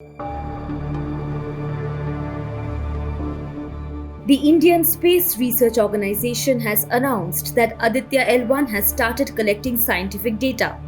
The Indian Space Research Organization has announced that Aditya L1 has started collecting scientific data.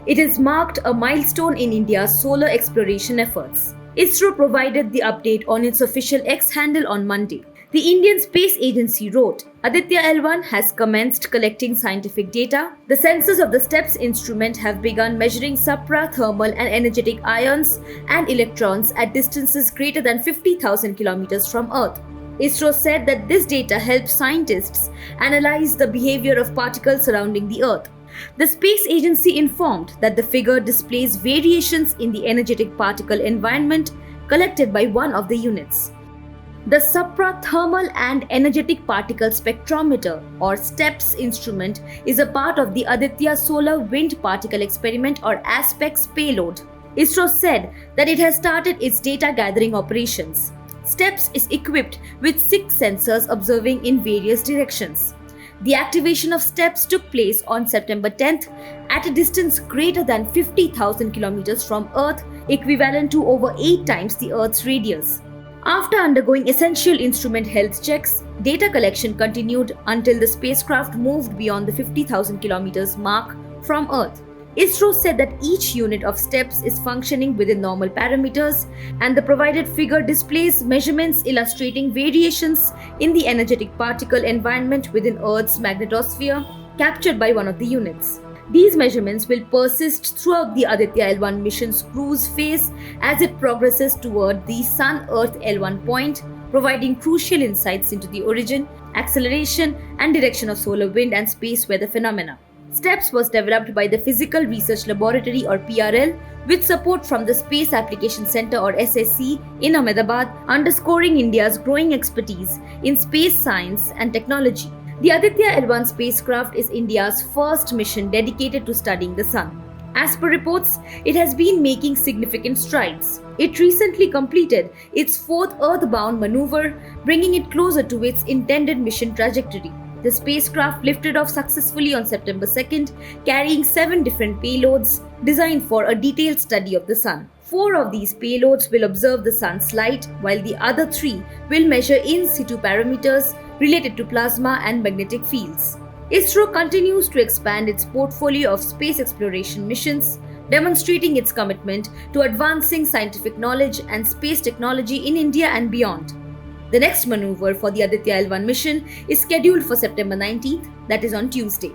It has marked a milestone in India's solar exploration efforts. ISRO provided the update on its official X handle on Monday. The Indian Space Agency wrote, Aditya L1 has commenced collecting scientific data. The sensors of the STEPS instrument have begun measuring supra-thermal and energetic ions and electrons at distances greater than 50,000 kilometers from Earth. ISRO said that this data helps scientists analyze the behavior of particles surrounding the Earth. The space agency informed that the figure displays variations in the energetic particle environment collected by one of the units. The Supra-Thermal and Energetic Particle Spectrometer or STEPS instrument is a part of the Aditya Solar Wind Particle Experiment or ASPEX payload. ISRO said that it has started its data gathering operations. STEPS is equipped with 6 sensors observing in various directions. The activation of STEPS took place on September 10th at a distance greater than 50,000 kilometers from Earth, equivalent to over 8 times the Earth's radius. After undergoing essential instrument health checks, data collection continued until the spacecraft moved beyond the 50,000 kilometers mark from Earth. ISRO said that each unit of STEPS is functioning within normal parameters, and the provided figure displays measurements illustrating variations in the energetic particle environment within Earth's magnetosphere captured by one of the units. These measurements will persist throughout the Aditya L1 mission's cruise phase as it progresses toward the Sun-Earth L1 point, providing crucial insights into the origin, acceleration, and direction of solar wind and space weather phenomena. STEPS was developed by the Physical Research Laboratory or PRL with support from the Space Application Center or SSC in Ahmedabad, underscoring India's growing expertise in space science and technology. The Aditya L1 spacecraft is India's first mission dedicated to studying the sun. As per reports, it has been making significant strides. It recently completed its 4th earthbound maneuver, bringing it closer to its intended mission trajectory. The spacecraft lifted off successfully on September 2nd, carrying 7 different payloads designed for a detailed study of the sun. 4 of these payloads will observe the sun's light, while the other 3 will measure in situ parameters related to plasma and magnetic fields. ISRO continues to expand its portfolio of space exploration missions, demonstrating its commitment to advancing scientific knowledge and space technology in India and beyond. The next maneuver for the Aditya L1 mission is scheduled for September 19th, that is on Tuesday.